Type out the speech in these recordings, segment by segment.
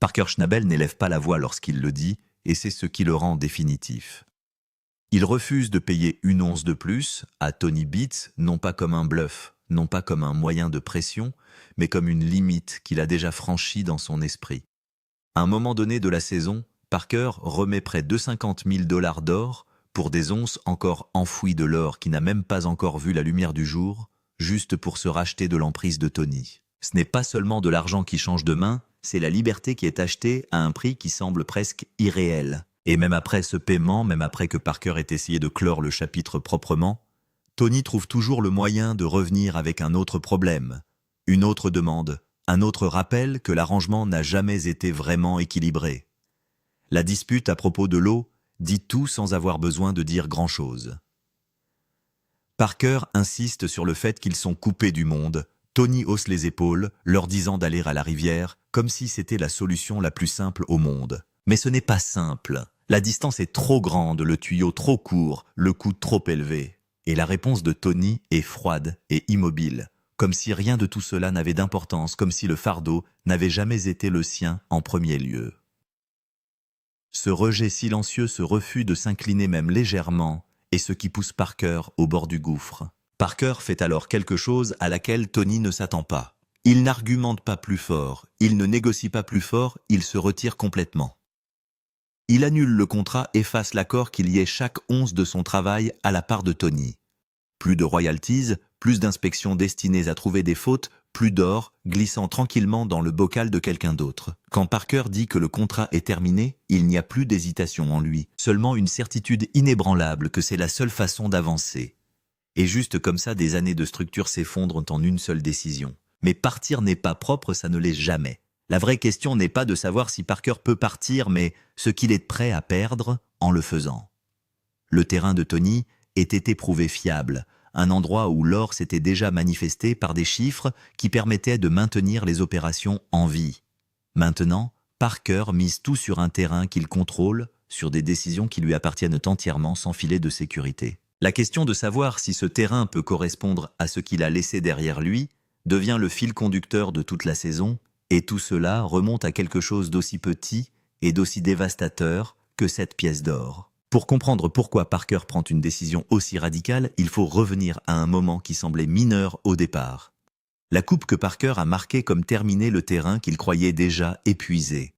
Parker Schnabel n'élève pas la voix lorsqu'il le dit, et c'est ce qui le rend définitif. Il refuse de payer une once de plus à Tony Beats, non pas comme un bluff, non pas comme un moyen de pression, mais comme une limite qu'il a déjà franchie dans son esprit. À un moment donné de la saison, Parker remet près de 50 000 $ d'or pour des onces encore enfouies de l'or qui n'a même pas encore vu la lumière du jour, juste pour se racheter de l'emprise de Tony. Ce n'est pas seulement de l'argent qui change de main, c'est la liberté qui est achetée à un prix qui semble presque irréel. Et même après ce paiement, même après que Parker ait essayé de clore le chapitre proprement, Tony trouve toujours le moyen de revenir avec un autre problème, une autre demande, un autre rappel que l'arrangement n'a jamais été vraiment équilibré. La dispute à propos de l'eau dit tout sans avoir besoin de dire grand-chose. Parker insiste sur le fait qu'ils sont coupés du monde. Tony hausse les épaules, leur disant d'aller à la rivière, comme si c'était la solution la plus simple au monde. Mais ce n'est pas simple. La distance est trop grande, le tuyau trop court, le coût trop élevé. Et la réponse de Tony est froide et immobile, comme si rien de tout cela n'avait d'importance, comme si le fardeau n'avait jamais été le sien en premier lieu. Ce rejet silencieux, ce refus de s'incliner même légèrement, est ce qui pousse Parker au bord du gouffre. Parker fait alors quelque chose à laquelle Tony ne s'attend pas. Il n'argumente pas plus fort, il ne négocie pas plus fort, il se retire complètement. Il annule le contrat, efface l'accord qu'il y ait chaque once de son travail à la part de Tony. Plus de royalties, plus d'inspections destinées à trouver des fautes, plus d'or glissant tranquillement dans le bocal de quelqu'un d'autre. Quand Parker dit que le contrat est terminé, il n'y a plus d'hésitation en lui, seulement une certitude inébranlable que c'est la seule façon d'avancer. Et juste comme ça, des années de structure s'effondrent en une seule décision. Mais partir n'est pas propre, ça ne l'est jamais. La vraie question n'est pas de savoir si Parker peut partir, mais ce qu'il est prêt à perdre en le faisant. Le terrain de Tony était éprouvé fiable, un endroit où l'or s'était déjà manifesté par des chiffres qui permettaient de maintenir les opérations en vie. Maintenant, Parker mise tout sur un terrain qu'il contrôle, sur des décisions qui lui appartiennent entièrement sans filet de sécurité. La question de savoir si ce terrain peut correspondre à ce qu'il a laissé derrière lui devient le fil conducteur de toute la saison, et tout cela remonte à quelque chose d'aussi petit et d'aussi dévastateur que cette pièce d'or. Pour comprendre pourquoi Parker prend une décision aussi radicale, il faut revenir à un moment qui semblait mineur au départ. La coupe que Parker a marquée comme terminée le terrain qu'il croyait déjà épuisé.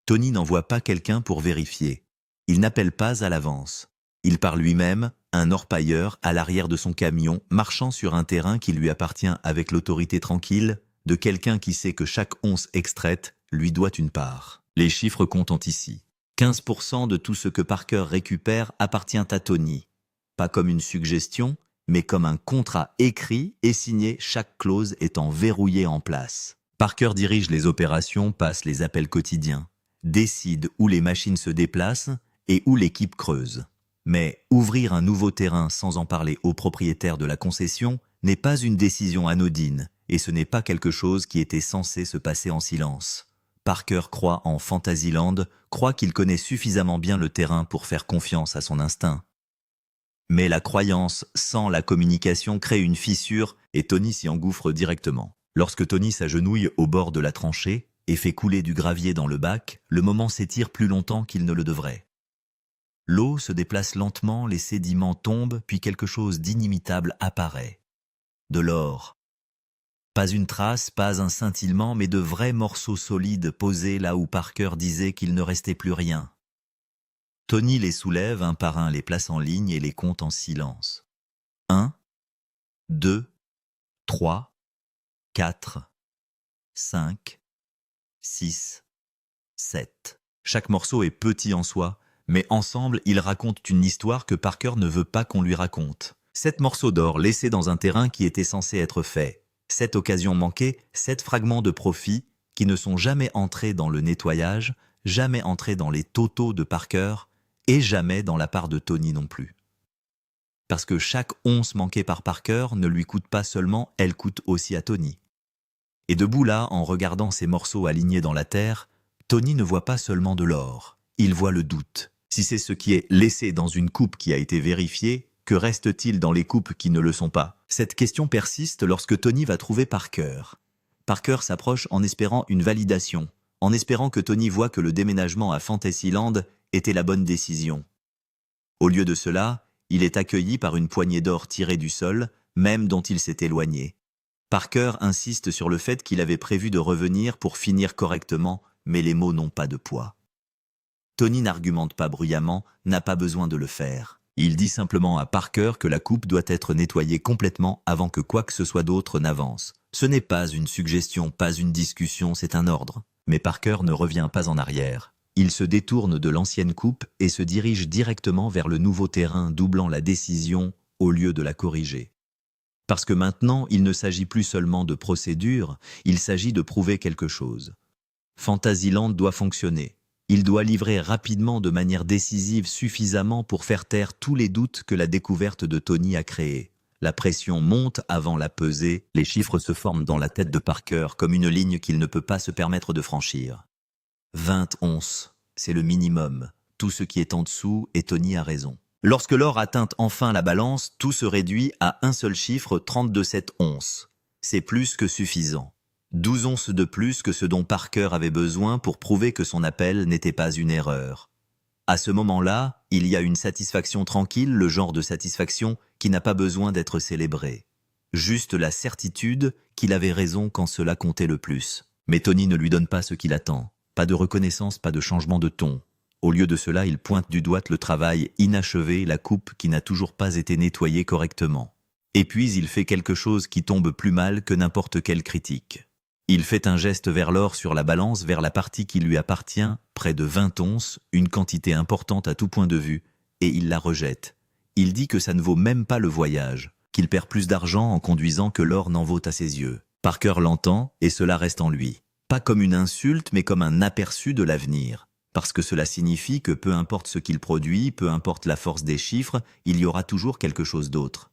Tony n'envoie pas quelqu'un pour vérifier. Il n'appelle pas à l'avance. Il part lui-même, un orpailleur, à l'arrière de son camion, marchant sur un terrain qui lui appartient avec l'autorité tranquille de quelqu'un qui sait que chaque once extraite lui doit une part. Les chiffres comptent ici. 15% de tout ce que Parker récupère appartient à Tony. Pas comme une suggestion, mais comme un contrat écrit et signé, chaque clause étant verrouillée en place. Parker dirige les opérations, passe les appels quotidiens, décide où les machines se déplacent et où l'équipe creuse. Mais ouvrir un nouveau terrain sans en parler au propriétaire de la concession n'est pas une décision anodine, et ce n'est pas quelque chose qui était censé se passer en silence. Parker croit en Fantasyland, croit qu'il connaît suffisamment bien le terrain pour faire confiance à son instinct. Mais la croyance sans la communication crée une fissure et Tony s'y engouffre directement. Lorsque Tony s'agenouille au bord de la tranchée et fait couler du gravier dans le bac, le moment s'étire plus longtemps qu'il ne le devrait. L'eau se déplace lentement, les sédiments tombent, puis quelque chose d'inimitable apparaît. De l'or. Pas une trace, pas un scintillement, mais de vrais morceaux solides posés là où Parker disait qu'il ne restait plus rien. Tony les soulève un par un, les place en ligne et les compte en silence. 1, 2, 3, 4, 5, 6, 7. Chaque morceau est petit en soi, mais ensemble, ils racontent une histoire que Parker ne veut pas qu'on lui raconte. 7 morceaux d'or laissés dans un terrain qui était censé être fait. 7 occasions manquées, 7 fragments de profit qui ne sont jamais entrés dans le nettoyage, jamais entrés dans les totaux de Parker et jamais dans la part de Tony non plus. Parce que chaque once manquée par Parker ne lui coûte pas seulement, elle coûte aussi à Tony. Et debout là, en regardant ces morceaux alignés dans la terre, Tony ne voit pas seulement de l'or, il voit le doute. Si c'est ce qui est laissé dans une coupe qui a été vérifiée, que reste-t-il dans les coupes qui ne le sont pas? Cette question persiste lorsque Tony va trouver Parker. Parker s'approche en espérant une validation, en espérant que Tony voie que le déménagement à Fantasyland était la bonne décision. Au lieu de cela, il est accueilli par une poignée d'or tirée du sol, même dont il s'est éloigné. Parker insiste sur le fait qu'il avait prévu de revenir pour finir correctement, mais les mots n'ont pas de poids. Tony n'argumente pas bruyamment, n'a pas besoin de le faire. Il dit simplement à Parker que la coupe doit être nettoyée complètement avant que quoi que ce soit d'autre n'avance. Ce n'est pas une suggestion, pas une discussion, c'est un ordre. Mais Parker ne revient pas en arrière. Il se détourne de l'ancienne coupe et se dirige directement vers le nouveau terrain, doublant la décision au lieu de la corriger. Parce que maintenant, il ne s'agit plus seulement de procédure, il s'agit de prouver quelque chose. Fantasyland doit fonctionner. Il doit livrer rapidement de manière décisive suffisamment pour faire taire tous les doutes que la découverte de Tony a créés. La pression monte avant la pesée, les chiffres se forment dans la tête de Parker comme une ligne qu'il ne peut pas se permettre de franchir. 20 onces, c'est le minimum. Tout ce qui est en dessous, et Tony a raison. Lorsque l'or atteint enfin la balance, tout se réduit à un seul chiffre, 32,7 onces. C'est plus que suffisant. 12 onces de plus que ce dont Parker avait besoin pour prouver que son appel n'était pas une erreur. À ce moment-là, il y a une satisfaction tranquille, le genre de satisfaction qui n'a pas besoin d'être célébrée. Juste la certitude qu'il avait raison quand cela comptait le plus. Mais Tony ne lui donne pas ce qu'il attend. Pas de reconnaissance, pas de changement de ton. Au lieu de cela, il pointe du doigt le travail inachevé, la coupe qui n'a toujours pas été nettoyée correctement. Et puis il fait quelque chose qui tombe plus mal que n'importe quelle critique. Il fait un geste vers l'or sur la balance, vers la partie qui lui appartient, près de 20 onces, une quantité importante à tout point de vue, et il la rejette. Il dit que ça ne vaut même pas le voyage, qu'il perd plus d'argent en conduisant que l'or n'en vaut à ses yeux. Parker l'entend, et cela reste en lui. Pas comme une insulte, mais comme un aperçu de l'avenir. Parce que cela signifie que peu importe ce qu'il produit, peu importe la force des chiffres, il y aura toujours quelque chose d'autre.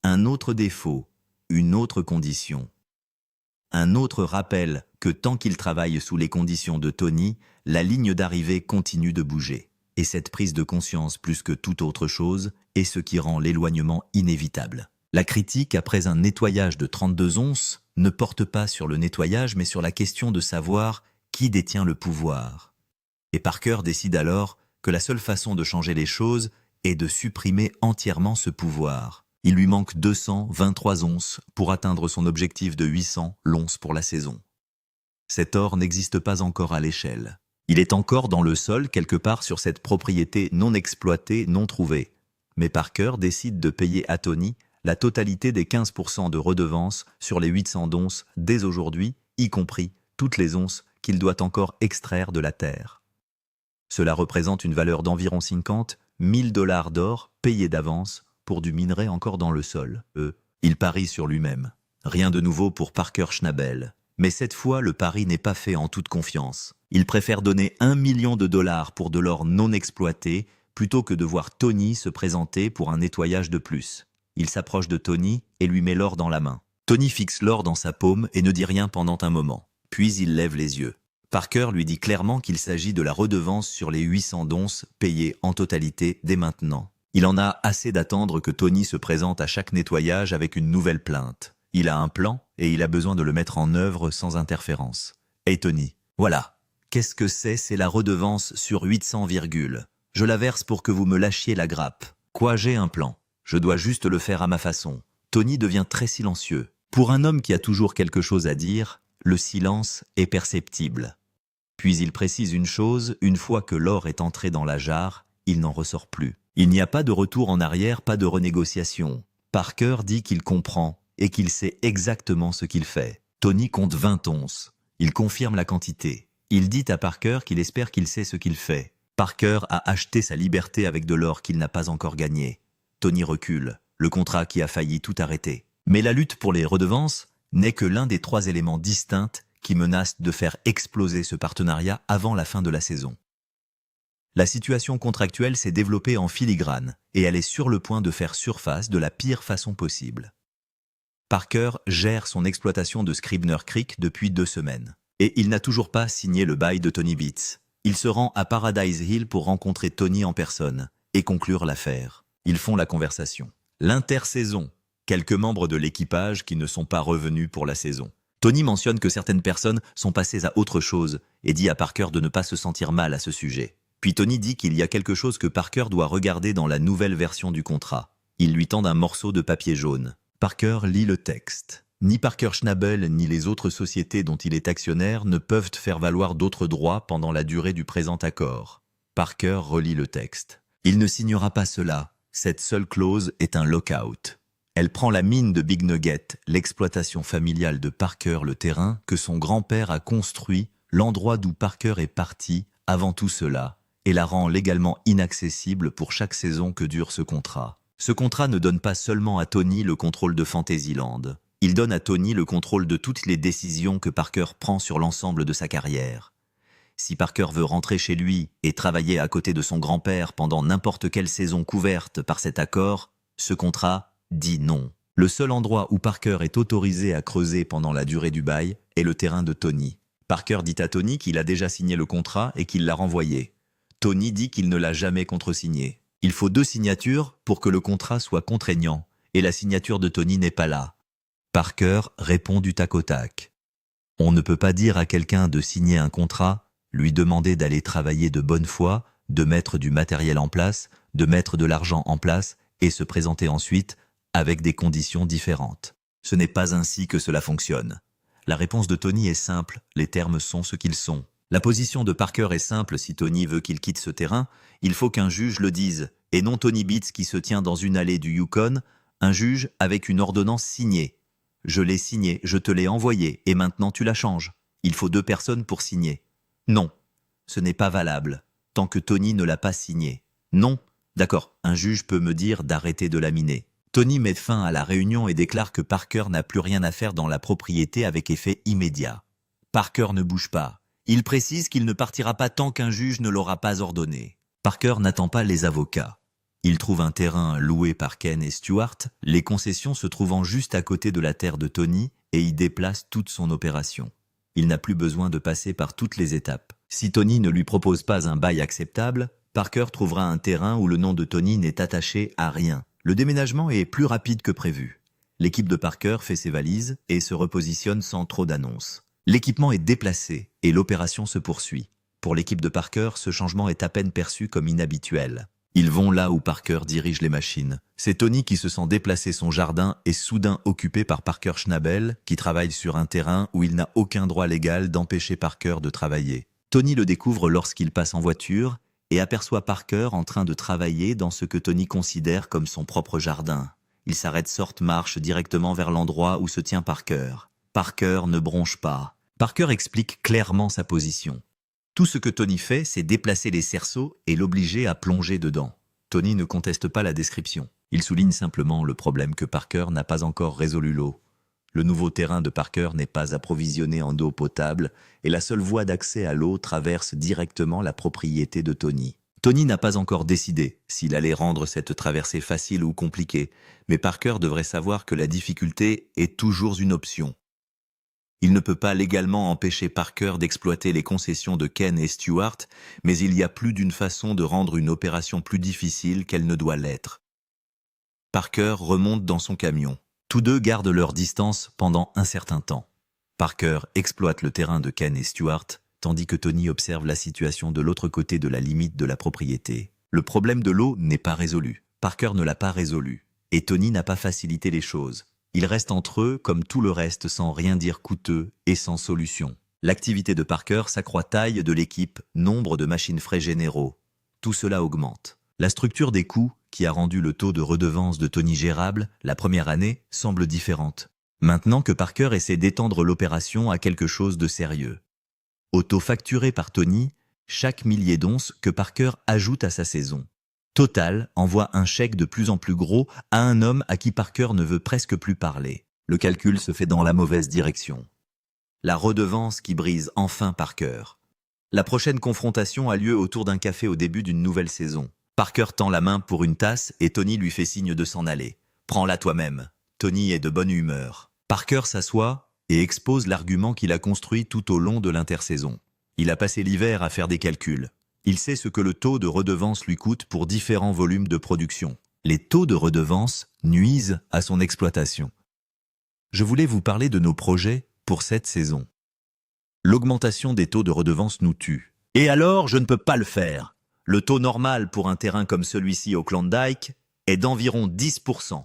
Un autre défaut, une autre condition. Un autre rappel que tant qu'il travaille sous les conditions de Tony, la ligne d'arrivée continue de bouger. Et cette prise de conscience plus que toute autre chose est ce qui rend l'éloignement inévitable. La critique, après un nettoyage de 32 onces, ne porte pas sur le nettoyage mais sur la question de savoir qui détient le pouvoir. Et Parker décide alors que la seule façon de changer les choses est de supprimer entièrement ce pouvoir. Il lui manque 223 onces pour atteindre son objectif de 800 l'once pour la saison. Cet or n'existe pas encore à l'échelle. Il est encore dans le sol quelque part sur cette propriété non exploitée, non trouvée. Mais Parker décide de payer à Tony la totalité des 15% de redevance sur les 800 onces dès aujourd'hui, y compris toutes les onces qu'il doit encore extraire de la terre. Cela représente une valeur d'environ 50 000 $ d'or payés d'avance pour du minerai encore dans le sol. Il parie sur lui-même. Rien de nouveau pour Parker Schnabel. Mais cette fois, le pari n'est pas fait en toute confiance. Il préfère donner 1 million de dollars pour de l'or non exploité plutôt que de voir Tony se présenter pour un nettoyage de plus. Il s'approche de Tony et lui met l'or dans la main. Tony fixe l'or dans sa paume et ne dit rien pendant un moment. Puis il lève les yeux. Parker lui dit clairement qu'il s'agit de la redevance sur les 800 onces payées en totalité dès maintenant. Il en a assez d'attendre que Tony se présente à chaque nettoyage avec une nouvelle plainte. Il a un plan et il a besoin de le mettre en œuvre sans interférence. Hey Tony, voilà. Qu'est-ce que c'est? C'est la redevance sur 800 virgules. Je la verse pour que vous me lâchiez la grappe. Quoi, j'ai un plan. Je dois juste le faire à ma façon. Tony devient très silencieux. Pour un homme qui a toujours quelque chose à dire, le silence est perceptible. Puis il précise une chose, une fois que l'or est entré dans la jarre, il n'en ressort plus. Il n'y a pas de retour en arrière, pas de renégociation. Parker dit qu'il comprend et qu'il sait exactement ce qu'il fait. Tony compte 20 onces. Il confirme la quantité. Il dit à Parker qu'il espère qu'il sait ce qu'il fait. Parker a acheté sa liberté avec de l'or qu'il n'a pas encore gagné. Tony recule, le contrat qui a failli tout arrêter. Mais la lutte pour les redevances n'est que l'un des 3 éléments distincts qui menacent de faire exploser ce partenariat avant la fin de la saison. La situation contractuelle s'est développée en filigrane et elle est sur le point de faire surface de la pire façon possible. Parker gère son exploitation de Scribner Creek depuis 2 semaines. Et il n'a toujours pas signé le bail de Tony Beats. Il se rend à Paradise Hill pour rencontrer Tony en personne et conclure l'affaire. Ils font la conversation. L'intersaison. Quelques membres de l'équipage qui ne sont pas revenus pour la saison. Tony mentionne que certaines personnes sont passées à autre chose et dit à Parker de ne pas se sentir mal à ce sujet. Puis Tony dit qu'il y a quelque chose que Parker doit regarder dans la nouvelle version du contrat. Il lui tend un morceau de papier jaune. Parker lit le texte. Ni Parker Schnabel ni les autres sociétés dont il est actionnaire ne peuvent faire valoir d'autres droits pendant la durée du présent accord. Parker relit le texte. Il ne signera pas cela. Cette seule clause est un lockout. Elle prend la mine de Big Nugget, l'exploitation familiale de Parker, le terrain que son grand-père a construit, l'endroit d'où Parker est parti avant tout cela, et la rend légalement inaccessible pour chaque saison que dure ce contrat. Ce contrat ne donne pas seulement à Tony le contrôle de Fantasyland. Il donne à Tony le contrôle de toutes les décisions que Parker prend sur l'ensemble de sa carrière. Si Parker veut rentrer chez lui et travailler à côté de son grand-père pendant n'importe quelle saison couverte par cet accord, ce contrat dit non. Le seul endroit où Parker est autorisé à creuser pendant la durée du bail est le terrain de Tony. Parker dit à Tony qu'il a déjà signé le contrat et qu'il l'a renvoyé. Tony dit qu'il ne l'a jamais contresigné. Il faut 2 signatures pour que le contrat soit contraignant, et la signature de Tony n'est pas là. Parker répond du tac au tac. On ne peut pas dire à quelqu'un de signer un contrat, lui demander d'aller travailler de bonne foi, de mettre du matériel en place, de mettre de l'argent en place, et se présenter ensuite avec des conditions différentes. Ce n'est pas ainsi que cela fonctionne. La réponse de Tony est simple, les termes sont ce qu'ils sont. La position de Parker est simple, si Tony veut qu'il quitte ce terrain, il faut qu'un juge le dise, et non Tony Beats qui se tient dans une allée du Yukon, un juge avec une ordonnance signée. Je l'ai signée, je te l'ai envoyée, et maintenant tu la changes. Il faut 2 personnes pour signer. Non, ce n'est pas valable, tant que Tony ne l'a pas signée. Non, d'accord, un juge peut me dire d'arrêter de laminer. Tony met fin à la réunion et déclare que Parker n'a plus rien à faire dans la propriété avec effet immédiat. Parker ne bouge pas. Il précise qu'il ne partira pas tant qu'un juge ne l'aura pas ordonné. Parker n'attend pas les avocats. Il trouve un terrain loué par Ken et Stewart, les concessions se trouvant juste à côté de la terre de Tony, et y déplace toute son opération. Il n'a plus besoin de passer par toutes les étapes. Si Tony ne lui propose pas un bail acceptable, Parker trouvera un terrain où le nom de Tony n'est attaché à rien. Le déménagement est plus rapide que prévu. L'équipe de Parker fait ses valises et se repositionne sans trop d'annonces. L'équipement est déplacé et l'opération se poursuit. Pour l'équipe de Parker, ce changement est à peine perçu comme inhabituel. Ils vont là où Parker dirige les machines. C'est Tony qui se sent déplacer son jardin et soudain occupé par Parker Schnabel, qui travaille sur un terrain où il n'a aucun droit légal d'empêcher Parker de travailler. Tony le découvre lorsqu'il passe en voiture et aperçoit Parker en train de travailler dans ce que Tony considère comme son propre jardin. Il s'arrête, marche directement vers l'endroit où se tient Parker. Parker ne bronche pas. Parker explique clairement sa position. Tout ce que Tony fait, c'est déplacer les cerceaux et l'obliger à plonger dedans. Tony ne conteste pas la description. Il souligne simplement le problème que Parker n'a pas encore résolu l'eau. Le nouveau terrain de Parker n'est pas approvisionné en eau potable et la seule voie d'accès à l'eau traverse directement la propriété de Tony. Tony n'a pas encore décidé s'il allait rendre cette traversée facile ou compliquée, mais Parker devrait savoir que la difficulté est toujours une option. Il ne peut pas légalement empêcher Parker d'exploiter les concessions de Ken et Stewart, mais il y a plus d'une façon de rendre une opération plus difficile qu'elle ne doit l'être. Parker remonte dans son camion. Tous deux gardent leur distance pendant un certain temps. Parker exploite le terrain de Ken et Stewart, tandis que Tony observe la situation de l'autre côté de la limite de la propriété. Le problème de l'eau n'est pas résolu. Parker ne l'a pas résolu. Et Tony n'a pas facilité les choses. Ils restent entre eux comme tout le reste sans rien dire coûteux et sans solution. L'activité de Parker s'accroît, taille de l'équipe, nombre de machines frais généraux. Tout cela augmente. La structure des coûts, qui a rendu le taux de redevance de Tony gérable la première année, semble différente. Maintenant que Parker essaie d'étendre l'opération à quelque chose de sérieux. Au taux facturé par Tony, chaque millier d'onces que Parker ajoute à sa saison. Total envoie un chèque de plus en plus gros à un homme à qui Parker ne veut presque plus parler. Le calcul se fait dans la mauvaise direction. La redevance qui brise enfin Parker. La prochaine confrontation a lieu autour d'un café au début d'une nouvelle saison. Parker tend la main pour une tasse et Tony lui fait signe de s'en aller. « Prends-la toi-même. » Tony est de bonne humeur. Parker s'assoit et expose l'argument qu'il a construit tout au long de l'intersaison. Il a passé l'hiver à faire des calculs. Il sait ce que le taux de redevance lui coûte pour différents volumes de production. Les taux de redevance nuisent à son exploitation. Je voulais vous parler de nos projets pour cette saison. L'augmentation des taux de redevance nous tue. Et alors, je ne peux pas le faire. Le taux normal pour un terrain comme celui-ci au Klondike est d'environ 10%.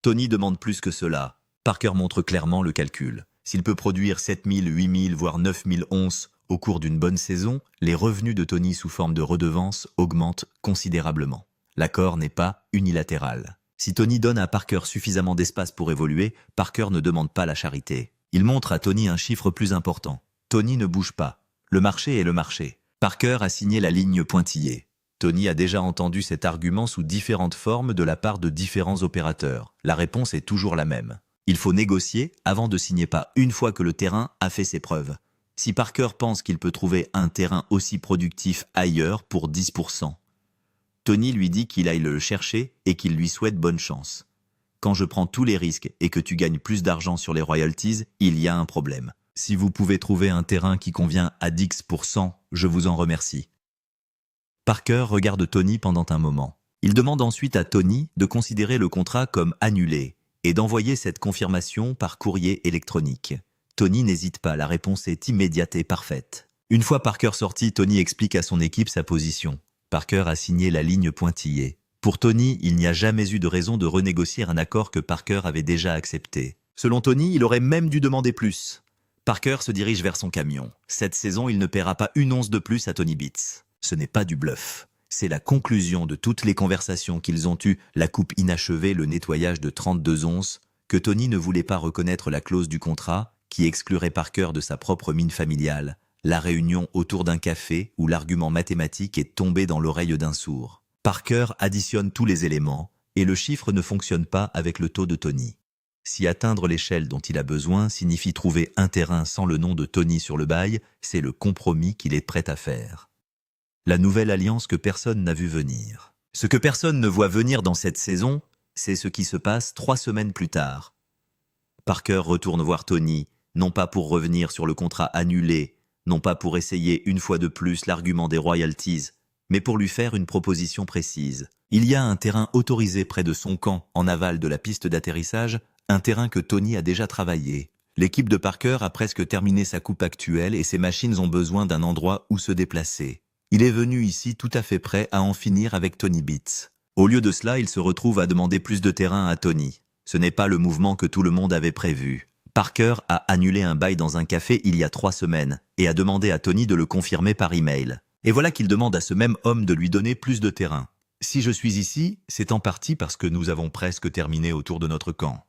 Tony demande plus que cela. Parker montre clairement le calcul. S'il peut produire 7000, 8000, voire 9000 onces au cours d'une bonne saison, les revenus de Tony sous forme de redevance augmentent considérablement. L'accord n'est pas unilatéral. Si Tony donne à Parker suffisamment d'espace pour évoluer, Parker ne demande pas la charité. Il montre à Tony un chiffre plus important. Tony ne bouge pas. Le marché est le marché. Parker a signé la ligne pointillée. Tony a déjà entendu cet argument sous différentes formes de la part de différents opérateurs. La réponse est toujours la même. Il faut négocier avant de signer pas une fois que le terrain a fait ses preuves. Si Parker pense qu'il peut trouver un terrain aussi productif ailleurs pour 10%, Tony lui dit qu'il aille le chercher et qu'il lui souhaite bonne chance. Quand je prends tous les risques et que tu gagnes plus d'argent sur les royalties, il y a un problème. Si vous pouvez trouver un terrain qui convient à 10%, je vous en remercie. Parker regarde Tony pendant un moment. Il demande ensuite à Tony de considérer le contrat comme annulé et d'envoyer cette confirmation par courrier électronique. Tony n'hésite pas, la réponse est immédiate et parfaite. Une fois Parker sorti, Tony explique à son équipe sa position. Parker a signé la ligne pointillée. Pour Tony, il n'y a jamais eu de raison de renégocier un accord que Parker avait déjà accepté. Selon Tony, il aurait même dû demander plus. Parker se dirige vers son camion. Cette saison, il ne paiera pas une once de plus à Tony Beats. Ce n'est pas du bluff. C'est la conclusion de toutes les conversations qu'ils ont eues, la coupe inachevée, le nettoyage de 32 onces, que Tony ne voulait pas reconnaître la clause du contrat qui exclurait Parker de sa propre mine familiale, la réunion autour d'un café où l'argument mathématique est tombé dans l'oreille d'un sourd. Parker additionne tous les éléments et le chiffre ne fonctionne pas avec le taux de Tony. Si atteindre l'échelle dont il a besoin signifie trouver un terrain sans le nom de Tony sur le bail, c'est le compromis qu'il est prêt à faire. La nouvelle alliance que personne n'a vu venir. Ce que personne ne voit venir dans cette saison, c'est ce qui se passe 3 semaines plus tard. Parker retourne voir Tony, non pas pour revenir sur le contrat annulé, non pas pour essayer une fois de plus l'argument des royalties, mais pour lui faire une proposition précise. Il y a un terrain autorisé près de son camp, en aval de la piste d'atterrissage, un terrain que Tony a déjà travaillé. L'équipe de Parker a presque terminé sa coupe actuelle et ses machines ont besoin d'un endroit où se déplacer. Il est venu ici tout à fait prêt à en finir avec Tony Beats. Au lieu de cela, il se retrouve à demander plus de terrain à Tony. Ce n'est pas le mouvement que tout le monde avait prévu. Parker a annulé un bail dans un café il y a 3 semaines et a demandé à Tony de le confirmer par email. Et voilà qu'il demande à ce même homme de lui donner plus de terrain. Si je suis ici, c'est en partie parce que nous avons presque terminé autour de notre camp.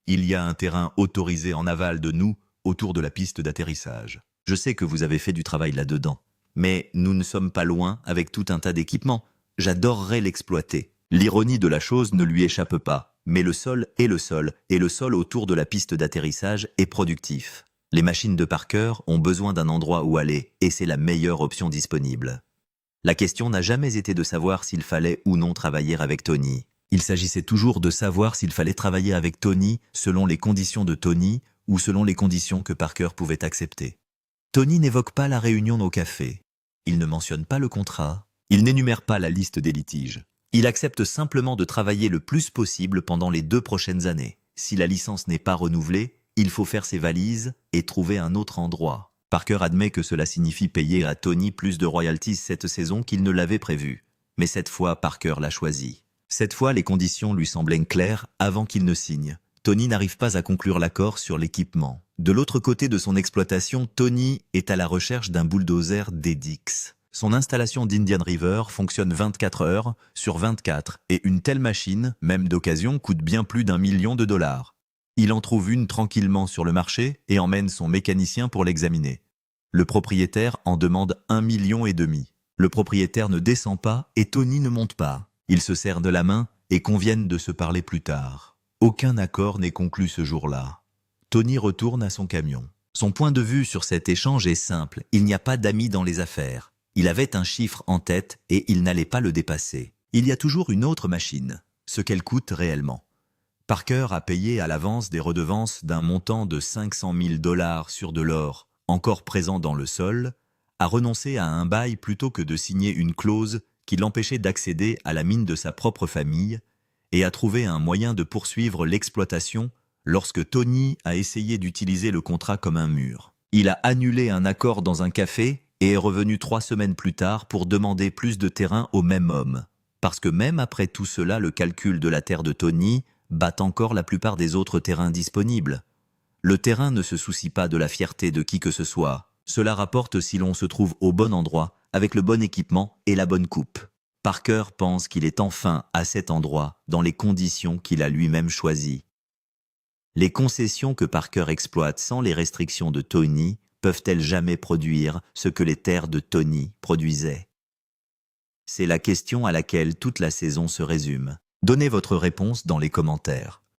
Il y a un terrain autorisé en aval de nous, autour de la piste d'atterrissage. Je sais que vous avez fait du travail là-dedans. Mais nous ne sommes pas loin avec tout un tas d'équipements. J'adorerais l'exploiter. L'ironie de la chose ne lui échappe pas. Mais le sol est le sol, et le sol autour de la piste d'atterrissage est productif. Les machines de Parker ont besoin d'un endroit où aller, et c'est la meilleure option disponible. La question n'a jamais été de savoir s'il fallait ou non travailler avec Tony. Il s'agissait toujours de savoir s'il fallait travailler avec Tony selon les conditions de Tony ou selon les conditions que Parker pouvait accepter. Tony n'évoque pas la réunion au café. Il ne mentionne pas le contrat. Il n'énumère pas la liste des litiges. Il accepte simplement de travailler le plus possible pendant les 2 prochaines années. Si la licence n'est pas renouvelée, il faut faire ses valises et trouver un autre endroit. Parker admet que cela signifie payer à Tony plus de royalties cette saison qu'il ne l'avait prévu. Mais cette fois, Parker l'a choisi. Cette fois, les conditions lui semblaient claires avant qu'il ne signe. Tony n'arrive pas à conclure l'accord sur l'équipement. De l'autre côté de son exploitation, Tony est à la recherche d'un bulldozer Dedix. Son installation d'Indian River fonctionne 24 heures sur 24 et une telle machine, même d'occasion, coûte bien plus d'1 million de dollars. Il en trouve une tranquillement sur le marché et emmène son mécanicien pour l'examiner. Le propriétaire en demande 1,5 million. Le propriétaire ne descend pas et Tony ne monte pas. Ils se serrent de la main et conviennent de se parler plus tard. Aucun accord n'est conclu ce jour-là. Tony retourne à son camion. Son point de vue sur cet échange est simple. Il n'y a pas d'amis dans les affaires. Il avait un chiffre en tête et il n'allait pas le dépasser. Il y a toujours une autre machine, ce qu'elle coûte réellement. Parker a payé à l'avance des redevances d'un montant de 500 000 $ sur de l'or, encore présent dans le sol, a renoncé à un bail plutôt que de signer une clause qui l'empêchait d'accéder à la mine de sa propre famille et a trouvé un moyen de poursuivre l'exploitation lorsque Tony a essayé d'utiliser le contrat comme un mur. Il a annulé un accord dans un café et est revenu 3 semaines plus tard pour demander plus de terrain au même homme. Parce que même après tout cela, le calcul de la terre de Tony bat encore la plupart des autres terrains disponibles. Le terrain ne se soucie pas de la fierté de qui que ce soit. Cela rapporte si l'on se trouve au bon endroit, avec le bon équipement et la bonne coupe. Parker pense qu'il est enfin à cet endroit, dans les conditions qu'il a lui-même choisies. Les concessions que Parker exploite sans les restrictions de Tony peuvent-elles jamais produire ce que les terres de Tony produisaient? C'est la question à laquelle toute la saison se résume. Donnez votre réponse dans les commentaires.